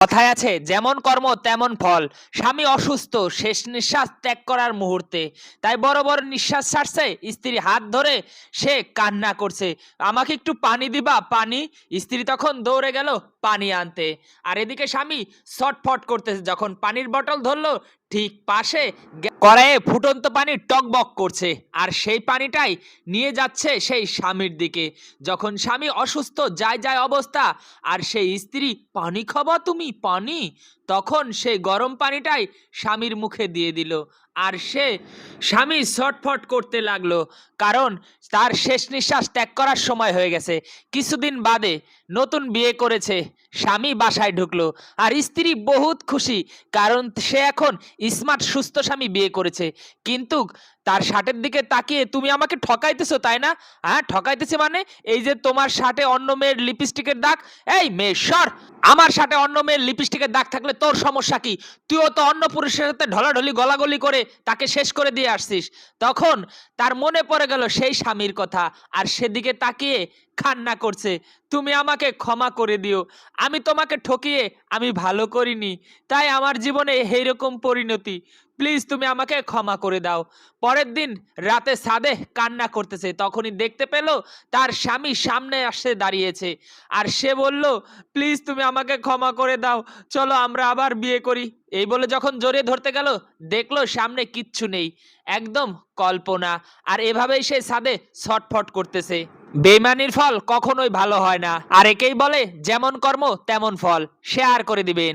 কথায় আছে যেমন কর্ম তেমন ফল। স্বামী অসুস্থ শেষ নিঃশ্বাস ত্যাগ করার মুহূর্তে, তাই বড় বড় নিঃশ্বাস ছাড়ছে। স্ত্রী হাত ধরে সে কান্না করছে, আমাকে একটু পানি দিবা পানি। স্ত্রী তখন দৌড়ে গেল পানি আনতে। আর এদিকে স্বামী ছটফট করতেছে, যখন পানির বটল ধরলো ঠিক পাশে কড়াইয়ে ফুটন্ত পানি টকবক করছে, আর সেই পানিটাই নিয়ে যাচ্ছে সেই স্বামীর দিকে। যখন স্বামী অসুস্থ যায় যায় অবস্থা, আর সেই স্ত্রী পানি খাবা তুমি পানি, তখন সেই গরম পানিটাই স্বামীর মুখে দিয়ে দিল। আর স্বামী ছটফট করতে লাগলো, কারণ তার শেষ নিঃশ্বাস ত্যাগ করার সময় হয়ে গেছে। কিছুদিন বাদে নতুন বিয়ে করেছে, স্বামী বাসায় ঢুকলো, আর স্ত্রী বহুত খুশি, কারণ সে এখন স্মার্ট সুস্থ স্বামী বিয়ে করেছে। কিন্তু তার শার্টের দিকে তাকিয়ে, তুমি আমাকে ঠকাইতেছো তাই না? হ্যাঁ ঠকাইতেছে মানে, এই যে তোমার শার্টে অন্য মেয়ের লিপস্টিকের দাগ। এই মেয়ে সর, আমার শার্টে অন্য মেয়ের লিপস্টিকের দাগ থাকলে তোর সমস্যা কি? তুইও তো অন্য পুরুষের সাথে ঢলাঢলি গলাগলি করে তাকে শেষ করে দিয়ে আসছিস। তখন তার মনে পড়ে গেল সেই স্বামীর কথা, আর সেদিকে তাকিয়ে কান্না করছে, তুমি আমাকে ক্ষমা করে দিও, আমি তোমাকে ঠকিয়ে আমি ভালো করিনি, তাই আমার জীবনে এইরকম পরিণতি, প্লিজ তুমি আমাকে ক্ষমা করে দাও। পরের দিন রাতে ছাদে কান্না করতেছে, তখনই দেখতে পেল তার স্বামী সামনে আসে দাঁড়িয়েছে, আর সে বলল, প্লিজ তুমি আমাকে ক্ষমা করে দাও, চলো আমরা আবার বিয়ে করি। এই বলে যখন জড়িয়ে ধরতে গেল, দেখলো সামনে কিচ্ছু নেই, একদম কল্পনা। আর এভাবেই সে ছাদে ছটফট করতেছে। বেইমানির ফল কখনোই ভালো হয় না, আর একেই বলে যেমন কর্ম তেমন ফল। শেয়ার করে দিবেন।